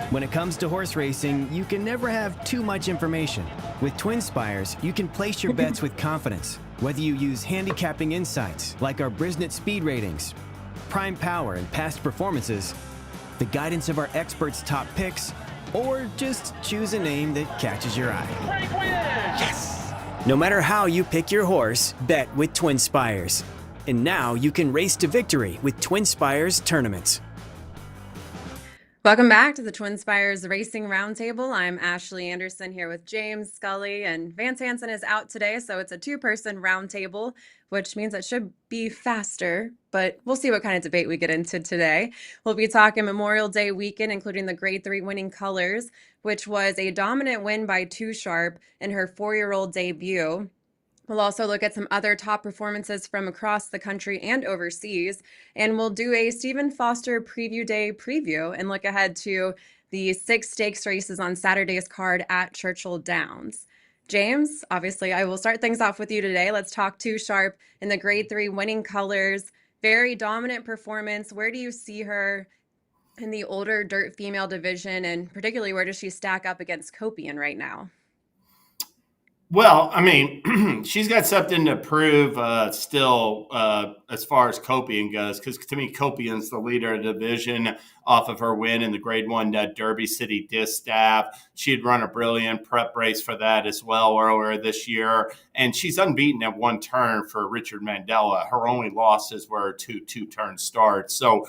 When it comes to horse racing, you can never have too much information. With twinspires, you can place your bets with confidence, whether you use handicapping insights like our Brisnet speed ratings, prime power and past performances, the guidance of our experts' top picks, or just choose a name that catches your eye. Yes! No matter how you pick your horse, bet with twinspires. And now you can race to victory with twinspires tournaments. Welcome back to the Twinspires Racing Roundtable. I'm Ashley Anderson here with James, Scully, and Vance Hansen is out today, so it's a two-person roundtable, which means it should be faster, but we'll see what kind of debate we get into today. We'll be talking Memorial Day weekend, including the Grade 3 winning colors, which was a dominant win by Too Sharp in her 4-year-old debut. We'll also look at some other top performances from across the country and overseas, and we'll do a Stephen Foster Preview Day preview and look ahead to the 6 stakes races on Saturday's card at Churchill Downs. James, obviously, I will start things off with you today. Let's talk Too Sharp in the Grade 3 winning colors. Very dominant performance. Where do you see her in the older dirt female division, and particularly where does she stack up against Copian right now? Well, I mean, she's got something to prove still as far as Copian goes, because to me, Copian's the leader of the division off of her win in the Grade 1 Derby City Distaff. She had run a brilliant prep race for that as well earlier this year, and she's unbeaten at one turn for Richard Mandela. Her only losses were two-turn starts. So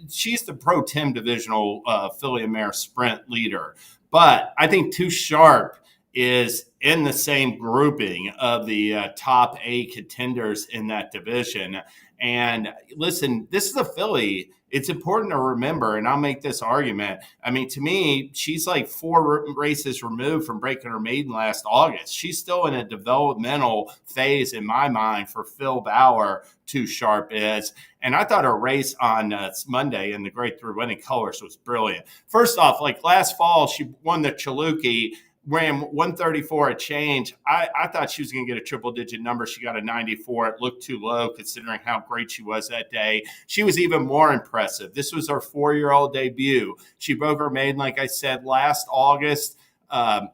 she's the Pro Tem divisional filly and mare sprint leader. But I think Too Sharp is in the same grouping of the top 8 contenders in that division. And listen, this is a filly. It's important to remember, and I'll make this argument. I mean, to me, she's like 4 races removed from breaking her maiden last August. She's still in a developmental phase in my mind for Phil Bauer. Too Sharp is. And I thought her race on Monday in the Grade 3 winning colors was brilliant. First off, like last fall, she won the Chaluki, ran 134 a change. I thought she was going to get a triple-digit number. She got a 94. It looked too low considering how great she was that day. She was even more impressive. This was her 4-year-old debut. She broke her maiden, like I said, last August.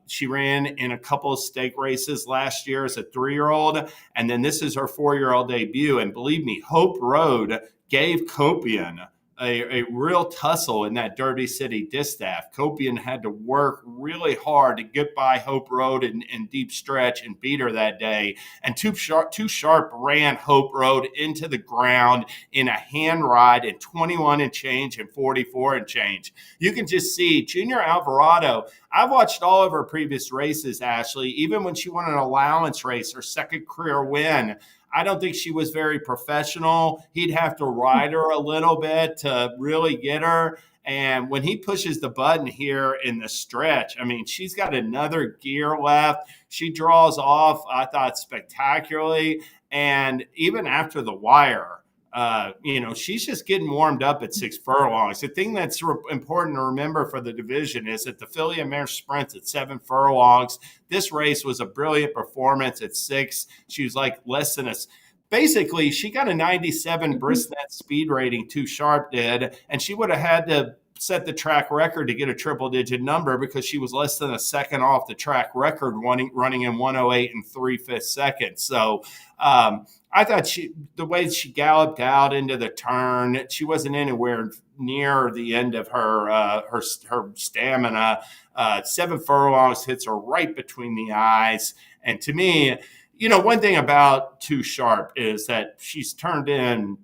She ran in a couple of stake races last year as a 3-year-old, and then this is her 4-year-old debut. And believe me, Hope Road gave Copian a real tussle in that Derby City Distaff. Copian had to work really hard to get by Hope Road in deep stretch and beat her that day. And Too Sharp ran Hope Road into the ground in a hand ride in 21 and change and 44 and change. You can just see Junior Alvarado. I've watched all of her previous races, Ashley, even when she won an allowance race, her second career win. I don't think she was very professional. He'd have to ride her a little bit to really get her. And when he pushes the button here in the stretch, I mean, she's got another gear left. She draws off, I thought, spectacularly. And even after the wire, she's just getting warmed up at 6 furlongs. The thing that's important to remember for the division is that the filly and mare sprints at 7 furlongs. This race was a brilliant performance at 6. She was like less than basically, she got a 97 Brisnet speed rating, Too Sharp did, and she would have had to set the track record to get a triple-digit number because she was less than a second off the track record running in 108 and 3/5 seconds. So I thought the way she galloped out into the turn, she wasn't anywhere near the end of her stamina. 7 furlongs hits her right between the eyes. And to me, one thing about Too Sharp is that she's turned in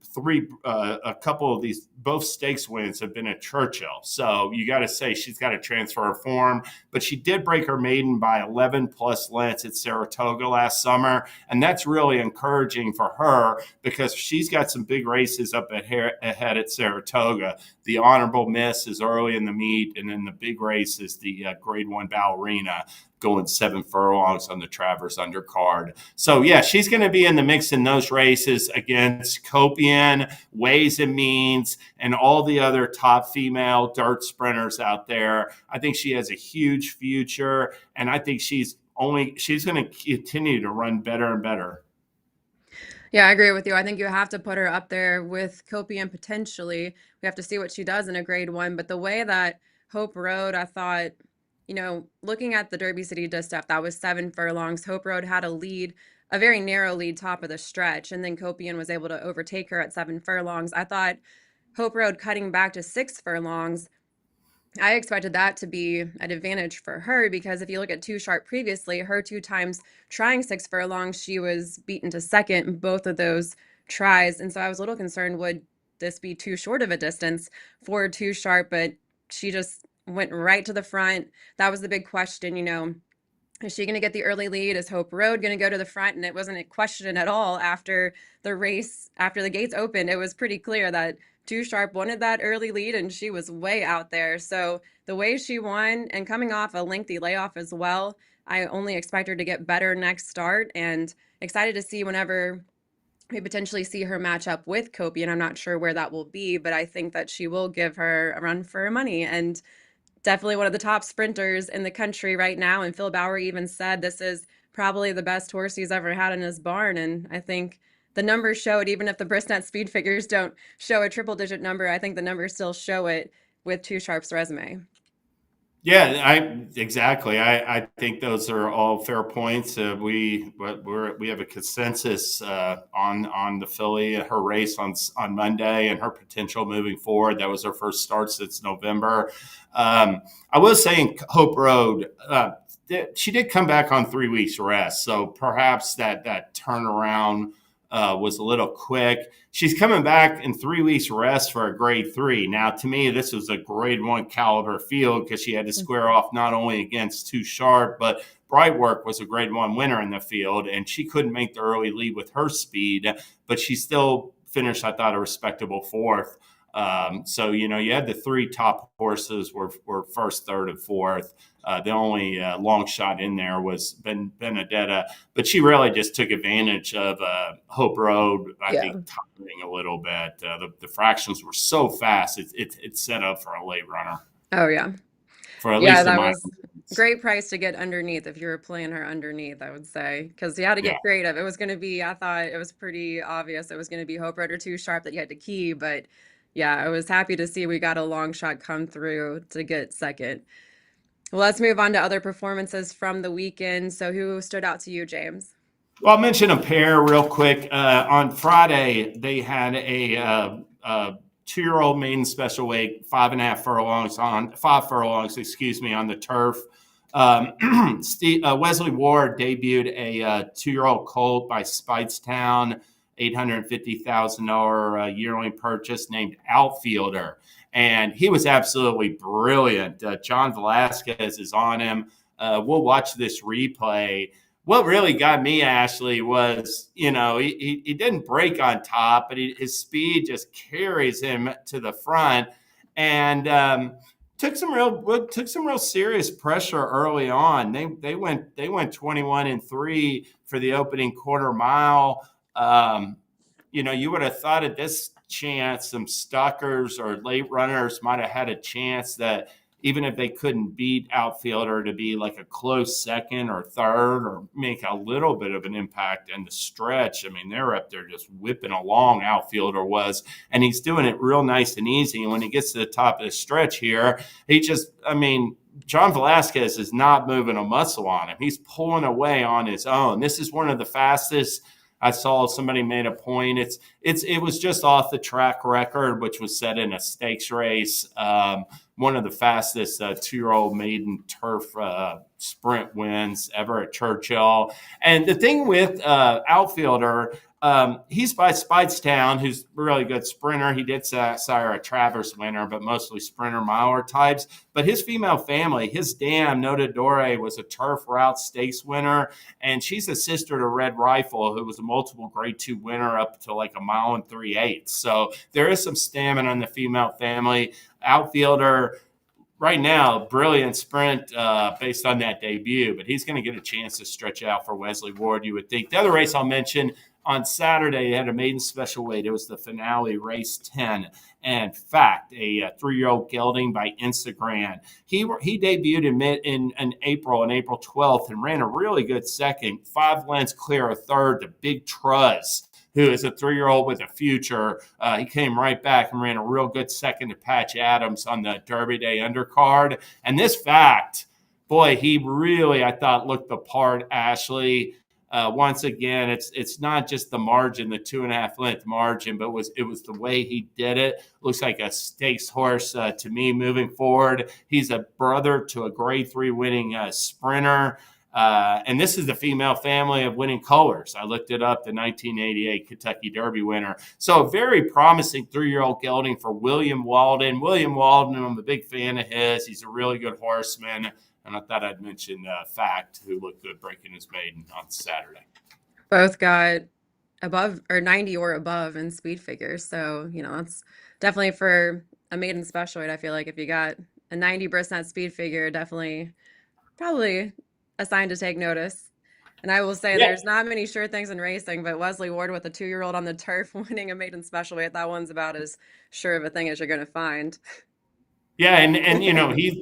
a couple of these, both stakes wins have been at Churchill. So you got to say she's got to transfer her form. But she did break her maiden by 11 plus lengths at Saratoga last summer. And that's really encouraging for her because she's got some big races up ahead at Saratoga. The honorable miss is early in the meet, and then the big race is the Grade 1 Ballerina, going 7 furlongs on the Travers undercard. So, yeah, she's going to be in the mix in those races against Copian, Ways and Means, and all the other top female dirt sprinters out there. I think she has a huge future, and I think she's going to continue to run better and better. Yeah, I agree with you. I think you have to put her up there with Copian potentially. We have to see what she does in a Grade 1, but the way that Hope Road, I thought, looking at the Derby City Distaff, that was 7 furlongs. Hope Road had a lead, a very narrow lead top of the stretch, and then Copian was able to overtake her at 7 furlongs. I thought Hope Road cutting back to 6 furlongs, I expected that to be an advantage for her because if you look at Too Sharp previously, her 2 times trying 6 furlongs, she was beaten to second in both of those tries. And so I was a little concerned, would this be too short of a distance for Too Sharp? But she just went right to the front. That was the big question, is she going to get the early lead? Is Hope Road going to go to the front? And it wasn't a question at all after the race, after the gates opened. It was pretty clear that Too Sharp wanted that early lead, and she was way out there. So the way she won, and coming off a lengthy layoff as well, I only expect her to get better next start, and excited to see whenever we potentially see her match up with Kopi, and I'm not sure where that will be, but I think that she will give her a run for her money. And definitely one of the top sprinters in the country right now. And Phil Bauer even said this is probably the best horse he's ever had in his barn. And I think the numbers show it, even if the Bristnet speed figures don't show a triple digit number, I think the numbers still show it with Too Sharp's resume. Yeah, exactly. I think those are all fair points. We have a consensus on the filly, her race on Monday, and her potential moving forward. That was her first start since November. I was saying Hope Road. She did come back on 3 weeks rest, so perhaps that turnaround was a little quick. She's coming back in 3 weeks rest for a grade 3. Now, to me, this was a grade 1 caliber field because she had to square off not only against Too Sharp, but Brightwork was a grade 1 winner in the field, and she couldn't make the early lead with her speed, but she still finished, I thought, a respectable fourth. So, you had the 3 top horses were first, third, and fourth. The only long shot in there was Benedetta, but she really just took advantage of Hope Road, I think, timing a little bit. The fractions were so fast, it's set up for a late runner. Oh, yeah. For at least that a mile. was great price to get underneath if you were playing her underneath, I would say, because you had to get creative. It was going to be, I thought it was pretty obvious it was going to be Hope Road or Too Sharp that you had to key, but yeah, I was happy to see we got a long shot come through to get second. Well, let's move on to other performances from the weekend. So who stood out to you, James? Well, I'll mention a pair real quick. On Friday, they had a 2-year-old maiden special weight, 5.5 furlongs on 5 furlongs, on the turf. Wesley Ward debuted a 2-year-old colt by Speightstown, $850,000 yearling purchase named Outfielder. And he was absolutely brilliant. John Velasquez is on him. We'll watch this replay. What really got me, Ashley, was, he didn't break on top, but his speed just carries him to the front, and took some real serious pressure early on. They went 21-3 for the opening quarter mile. You would have thought at this chance some stuckers or late runners might have had a chance that even if they couldn't beat Outfielder, to be like a close second or third or make a little bit of an impact in the stretch. I mean, they're up there just whipping along, Outfielder was, and he's doing it real nice and easy. And when he gets to the top of the stretch here, John Velasquez is not moving a muscle on him. He's pulling away on his own. This is one of the fastest. I saw somebody made a point. It was just off the track record, which was set in a stakes race. One of the fastest 2-year-old maiden turf sprint wins ever at Churchill. And the thing with Outfielder, he's by Speightstown, who's a really good sprinter. He did sire a Travers winner, but mostly sprinter miler types. But his female family, his dam, Nota Dore, was a turf route stakes winner. And she's a sister to Red Rifle, who was a multiple grade 2 winner up to like 1 3/8 miles. So there is some stamina in the female family. Outfielder, right now, brilliant sprint based on that debut, but he's going to get a chance to stretch out for Wesley Ward, you would think. The other race I'll mention, on Saturday, they had a maiden special weight. It was the finale, race 10. And fact, a 3-year-old gelding by Instagram. He debuted in April, on April 12th, and ran a really good second, 5 lengths clear of third to Big Truz. who is a 3-year-old with a future. He came right back and ran a real good second to Patch Adams on the Derby Day undercard. And this fact, boy, he really, I thought, looked the part, Ashley. Once again, it's not just the margin, the 2.5 length margin, but it was the way he did it. Looks like a stakes horse to me moving forward. He's a brother to a Grade 3 winning sprinter. And this is the female family of winning colors. I looked it up, the 1988 Kentucky Derby winner. So a very promising 3-year-old gelding for William Walden. William Walden, I'm a big fan of his. He's a really good horseman. And I thought I'd mention Fact, who looked good breaking his maiden on Saturday. Both got above or 90 or above in speed figures. So, that's definitely for a maiden special weight. I feel like if you got a 90% speed figure, definitely probably a sign to take notice. And I will say there's not many sure things in racing, but Wesley Ward with a 2-year-old on the turf winning a maiden special weight, that one's about as sure of a thing as you're going to find. Yeah, and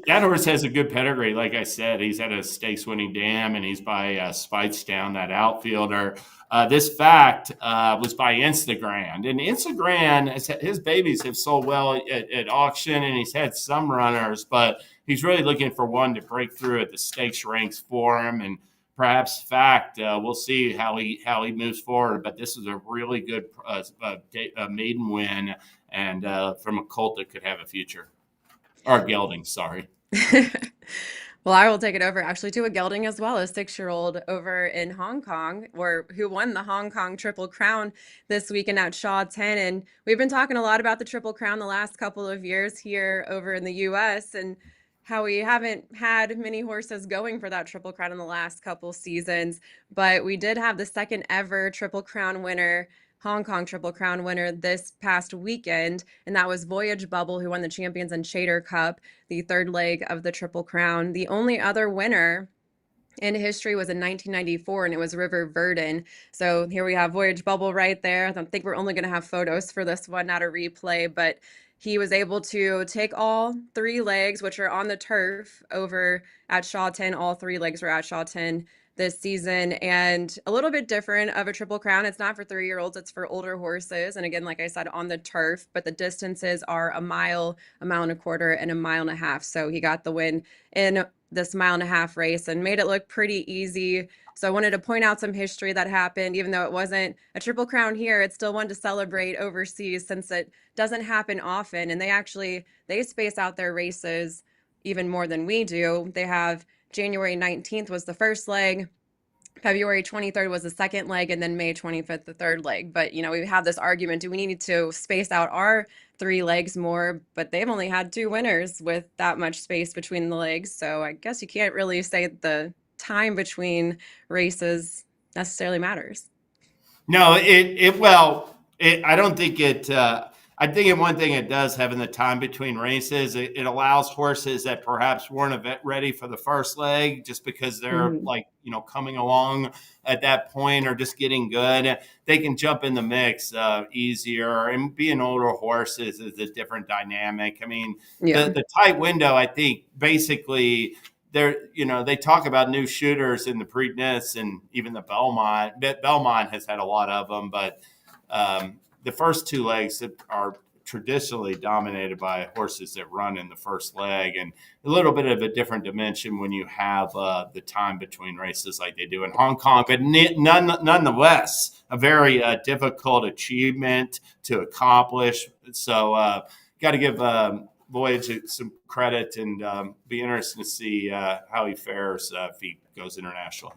that horse has a good pedigree. Like I said, he's had a stakes winning dam, and he's by Speightstown, that outfielder. This Fact was by Instagram, and Instagram, his babies have sold well at auction, and he's had some runners, but he's really looking for one to break through at the stakes ranks for him, and perhaps Fact, we'll see how he moves forward. But this is a really good maiden win, and from a colt that could have a future. Or gelding, sorry. Well, I will take it over actually to a gelding as well, a 6-year-old over in Hong Kong, who won the Hong Kong Triple Crown this weekend at Shaw 10. And we've been talking a lot about the Triple Crown the last couple of years here over in the U.S. and how we haven't had many horses going for that Triple Crown in the last couple seasons. But we did have the second ever Triple Crown winner, Hong Kong Triple Crown winner this past weekend, and that was Voyage Bubble, who won the Champions and Chater Cup, the third leg of the Triple Crown. The only other winner in history was in 1994, and it was River Verdon. So here we have Voyage Bubble right there. I think we're only going to have photos for this one, not a replay, but he was able to take all 3 legs, which are on the turf over at Shaw 10. All 3 legs were at Shaw 10 this season, and a little bit different of a Triple Crown. It's not for 3-year-olds, it's for older horses. And again, like I said, on the turf, but the distances are a mile and a quarter, and a mile and a half. So he got the win in this mile and a half race and made it look pretty easy. So I wanted to point out some history that happened. Even though it wasn't a Triple Crown here, it's still one to celebrate overseas since it doesn't happen often. And they space out their races even more than we do. They have January 19th was the first leg, February 23rd was the second leg, and then May 25th, the third leg. But, we have this argument, do we need to space out our 3 legs more? But they've only had 2 winners with that much space between the legs. So I guess you can't really say the time between races necessarily matters. No, I don't think it. I think one thing it does, having the time between races, it allows horses that perhaps weren't ready for the first leg just because they're coming along at that point or just getting good. They can jump in the mix easier, and being older horses is a different dynamic. I mean, the tight window, I think basically they talk about new shooters in the Preakness and even the Belmont. Belmont has had a lot of them, but the first 2 legs are traditionally dominated by horses that run in the first leg, and a little bit of a different dimension when you have the time between races like they do in Hong Kong. But nonetheless, a very difficult achievement to accomplish. So got to give Voyage some credit, and be interested to see how he fares if he goes international.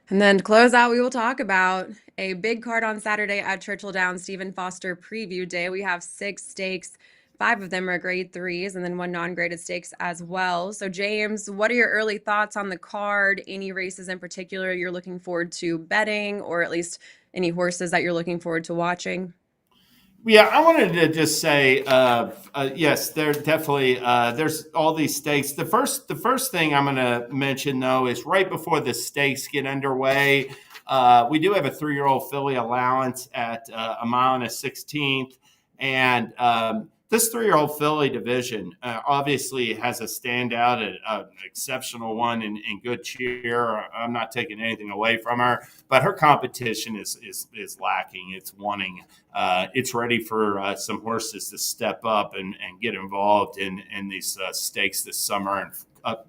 And then to close out, we will talk about a big card on Saturday at Churchill Downs Stephen Foster Preview Day. We have 6 stakes. 5 of them are grade 3s, and then 1 non-graded stakes as well. So James, what are your early thoughts on the card? Any races in particular you're looking forward to betting, or at least any horses that you're looking forward to watching? Yeah, I wanted to just say, yes, there definitely there's all these stakes. The first thing I'm going to mention, though, is right before the stakes get underway, we do have a 3-year-old filly allowance at a mile and a 16th, and this 3-year-old filly division obviously has a standout, an exceptional one in Good Cheer. I'm not taking anything away from her, but her competition is lacking. It's wanting. It's ready for some horses to step up and get involved in these stakes this summer and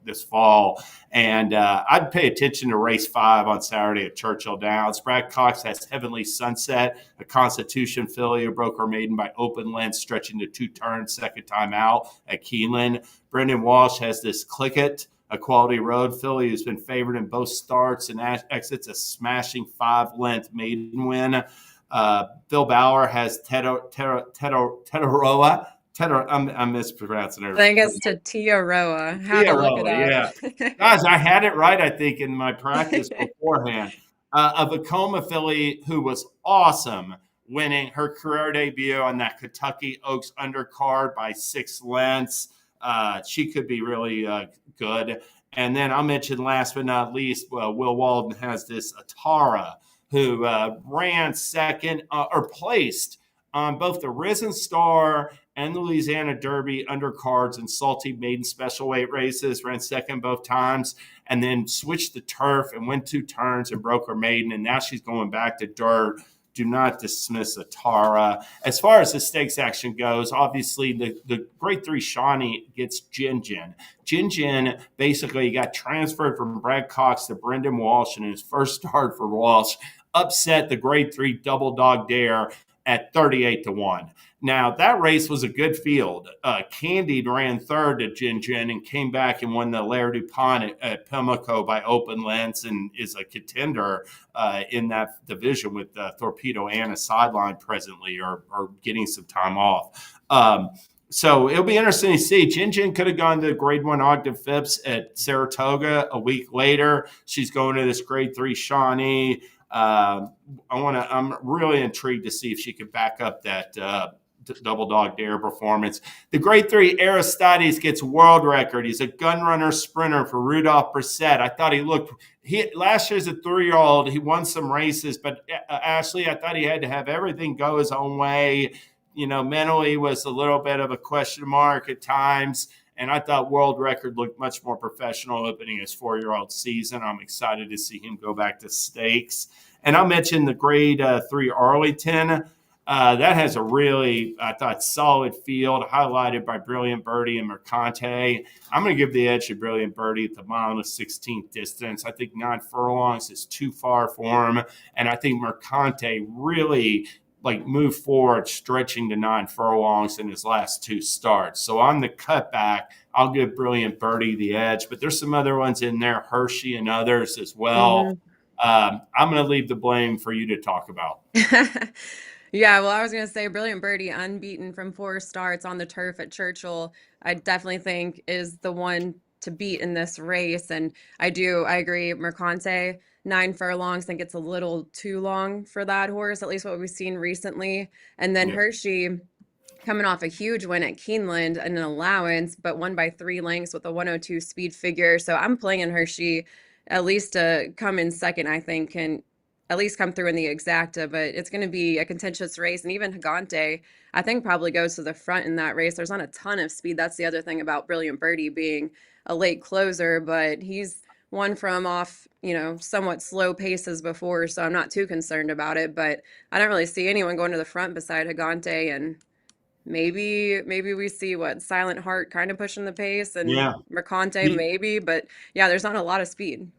this fall. And I'd pay attention to race 5 on Saturday at Churchill Downs. Brad Cox has Heavenly Sunset, a Constitution filly who broke her maiden by open length, stretching to 2 turns, second time out at Keeneland. Brendan Walsh has this Click It, a Quality Road filly who's been favored in both starts and exits a smashing 5-length maiden win. Phil Bauer has Tetaroa. I'm mispronouncing her. I think it's Tetiaroa. Had to look it up. Yeah. Guys, I had it right, I think, in my practice beforehand. A Vacoma filly who was awesome, winning her career debut on that Kentucky Oaks undercard by 6 lengths. She could be really good. And then I'll mention last but not least, Will Walden has this Atara, who ran second or placed on both the Risen Star and the Louisiana Derby undercards and salty maiden special weight races, ran second both times, and then switched the turf and went 2 turns and broke her maiden. And now she's going back to dirt. Do not dismiss Atara. As far as the stakes action goes, obviously the Grade 3 Shawnee gets Jin Jin. Jin Jin basically got transferred from Brad Cox to Brendan Walsh, and in his first start for Walsh, upset the Grade 3 Double Dog Dare at 38-1. Now, that race was a good field. Candied ran third to Jin Jin and came back and won the Lair DuPont at Pimlico by open lengths and is a contender in that division with Torpedo Anna sideline presently or getting some time off. So it'll be interesting to see. Jin Jin could have gone to Grade 1 Ogden Phipps at Saratoga a week later. She's going to this Grade 3 Shawnee. I'm really intrigued to see if she could back up that Double Dog Dare performance. The Grade 3 Aristides gets world record. He's a gun runner sprinter for Rudolph Brissett. I thought last year as a 3-year-old, he won some races, but Ashley, I thought he had to have everything go his own way. Mentally was a little bit of a question mark at times. And I thought world record looked much more professional opening his 4-year-old season. I'm excited to see him go back to stakes. And I'll mention the Grade 3 Arlington. That has a really, I thought, solid field, highlighted by Brilliant Birdie and Mercante. I'm going to give the edge to Brilliant Birdie at the mile and the 16th distance. I think 9 furlongs is too far for him. And I think Mercante really move forward, stretching to 9 furlongs in his last 2 starts. So on the cutback, I'll give Brilliant Birdie the edge, but there's some other ones in there, Hershey and others as well. Mm-hmm. I'm going to leave the blame for you to talk about. Yeah, well, I was going to say Brilliant Birdie, unbeaten from 4 starts on the turf at Churchill, I definitely think is the one to beat in this race. And I agree, Mercante, 9 furlongs, I think it's a little too long for that horse, at least what we've seen recently. And then Hershey coming off a huge win at Keeneland and an allowance, but won by 3 lengths with a 102 speed figure. So I'm playing Hershey at least to come in second, I think, and at least come through in the exacta, but it's going to be a contentious race. And even Higante, I think, probably goes to the front in that race. There's not a ton of speed. That's the other thing about Brilliant Birdie being a late closer, but he's won from off, somewhat slow paces before, so I'm not too concerned about it. But I don't really see anyone going to the front beside Higante, and maybe we see Silent Heart kind of pushing the pace, and Mercante maybe, but yeah, there's not a lot of speed.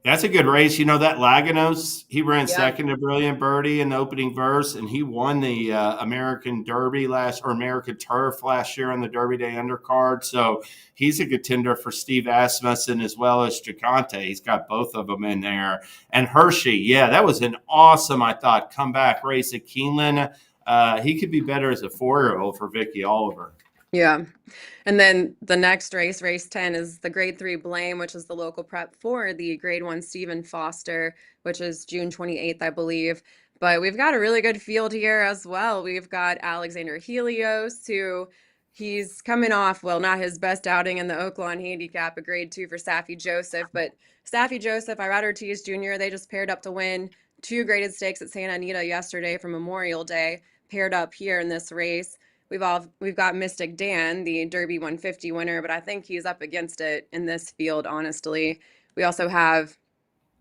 That's a good race. That Laganos, he ran second to Brilliant Birdie in the opening verse, and he won the American Derby American Turf last year on the Derby Day undercard. So he's a contender for Steve Asmussen as well as Gigante. He's got both of them in there. And Hershey, that was an awesome, I thought, comeback race at Keeneland. He could be better as a 4-year-old for Vicky Oliver. Yeah. And then the next race 10, is the Grade 3 Blame, which is the local prep for the Grade 1 Stephen Foster, which is June 28th, I believe. But we've got a really good field here as well. We've got Alexander Helios, who he's coming off, not his best outing in the Oaklawn Handicap, a Grade 2 for Saffie Joseph. But Saffie Joseph, Irad Ortiz Jr., they just paired up to win 2 graded stakes at Santa Anita yesterday for Memorial Day, paired up here in this race. we've got Mystic Dan, the Derby 150 winner, but I think he's up against it in this field, honestly. We also have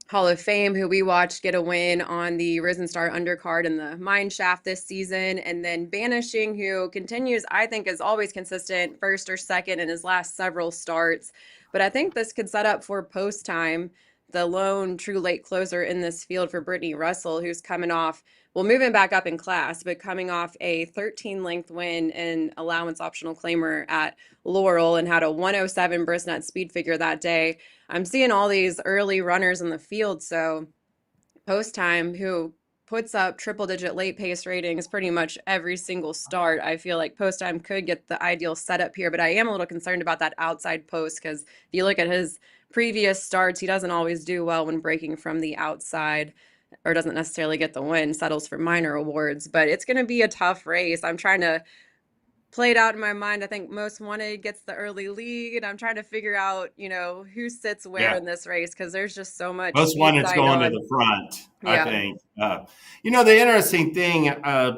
Hall of Fame, who we watched get a win on the Risen Star undercard in the Mine Shaft this season. And then Banishing, who continues, I think, is always consistent, first or second in his last several starts. But I think this could set up for Post Time, the lone true late closer in this field for Brittany Russell, who's coming off, well, moving back up in class, but coming off a 13-length win in allowance optional claimer at Laurel and had a 107 brisnet speed figure that day. I'm seeing all these early runners in the field. So Post Time, who puts up triple-digit late pace ratings pretty much every single start, I feel like Post Time could get the ideal setup here. But I am a little concerned about that outside post, because if you look at his previous starts, he doesn't always do well when breaking from the outside, or doesn't necessarily get the win, settles for minor awards. But it's going to be a tough race. I'm trying to play it out in my mind. I think Most Wanted gets the early lead. I'm trying to figure out, who sits where in this race, because there's just so much. Most Wanted's going to the front, I think. The interesting thing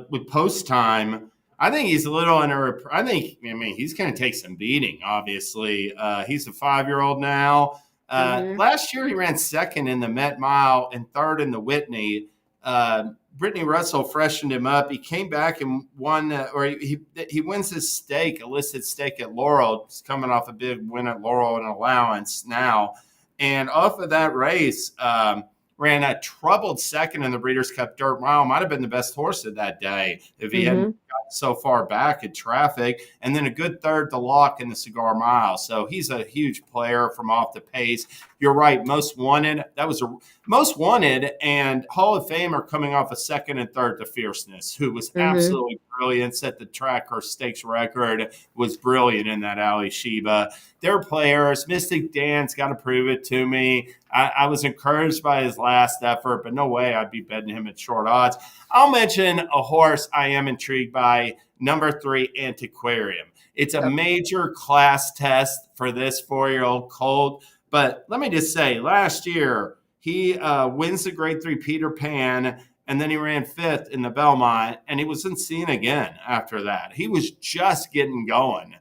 with Post Time, I think he's a little he's going to take some beating, obviously. He's a 5-year-old now. Last year, he ran second in the Met Mile and third in the Whitney. Brittany Russell freshened him up. He came back and won, he wins his stake, a listed stake at Laurel. He's coming off a big win at Laurel and allowance now. And off of that race, ran a troubled second in the Breeders' Cup Dirt Mile. Might have been the best horse of that day if he hadn't gotten so far back in traffic. And then a good third to Lock in the Cigar Mile. So he's a huge player from off the pace. You're right, Most Wanted. That was Most Wanted and Hall of Fame are coming off a second and third to Fierceness, who was absolutely brilliant, set the track or stakes record, was brilliant in that Alley Sheba. They're players. Mystic Dan's got to prove it to me. I was encouraged by his last effort, but no way I'd be betting him at short odds. I'll mention a horse I am intrigued by, number 3, Antiquarium. It's a major class test for this 4-year-old colt. But let me just say, last year, he wins the Grade 3 Peter Pan, and then he ran 5th in the Belmont, and he wasn't seen again after that. He was just getting going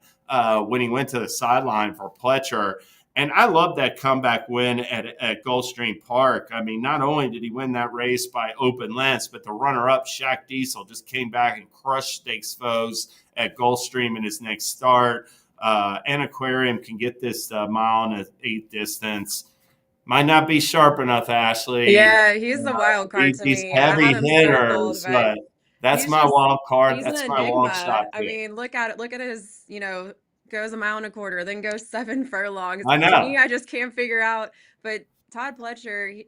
when he went to the sideline for Pletcher. And I love that comeback win at Gulfstream Park. I mean, not only did he win that race by open lengths, but the runner-up, Shaq Diesel, just came back and crushed stakes foes at Gulfstream in his next start. Antiquarium can get this mile and an 8th distance. Might not be sharp enough, Ashley. Yeah, he's the wild card to me. He's heavy hitters, but that's my wild card. That's my long shot pick. I mean, look at it. Look at his, goes 1.25 miles, then goes 7 furlongs. I know. To me, I just can't figure out. But Todd Pletcher,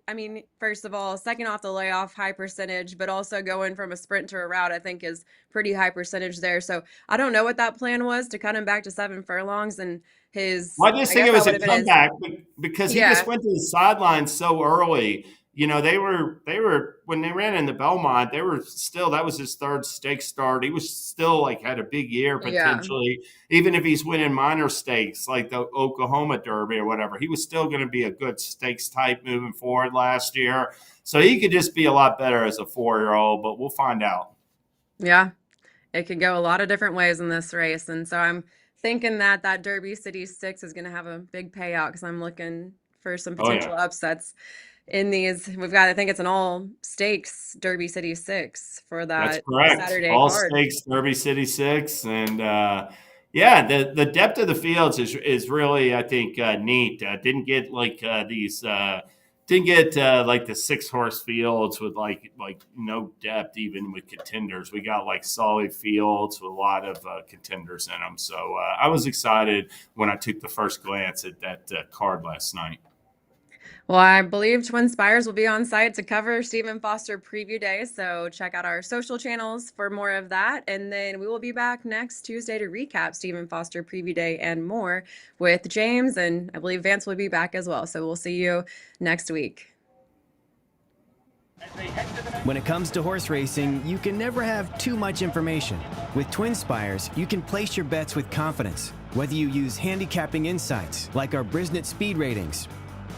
first of all, second off the layoff, high percentage, but also going from a sprint to a route, I think is pretty high percentage there. So I don't know what that plan was to cut him back to 7 furlongs and his. Well, I just think it was a comeback because he just went to the sidelines so early. They were when they ran in the Belmont, they were still, that was his 3rd stakes start. He was still had a big year potentially, even if he's winning minor stakes like the Oklahoma Derby or whatever. He was still going to be a good stakes type moving forward last year. So he could just be a lot better as a 4-year-old, but we'll find out. Yeah, it could go a lot of different ways in this race. And so I'm thinking that Derby City 6 is going to have a big payout, because I'm looking for some potential upsets in these. We've got, I think it's an all stakes Derby City 6 for that. That's correct. Saturday all card. Stakes Derby City 6. And the depth of the fields is really, I think, neat. Didn't get the 6-horse fields with like no depth even with contenders. We got solid fields with a lot of contenders in them. So I was excited when I took the first glance at that card last night. Well, I believe twinspires will be on site to cover Stephen Foster Preview Day, so check out our social channels for more of that. And then we will be back next Tuesday to recap Stephen Foster Preview Day and more with James, and I believe Vance will be back as well. So we'll see you next week. When it comes to horse racing, you can never have too much information. With twinspires, you can place your bets with confidence, whether you use handicapping insights like our Brisnet speed ratings,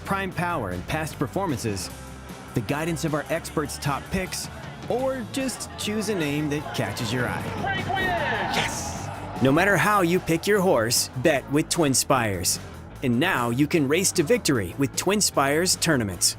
prime power and past performances, the guidance of our experts' top picks, or just choose a name that catches your eye. Yes! No matter how you pick your horse, bet with TwinSpires. And now you can race to victory with TwinSpires tournaments.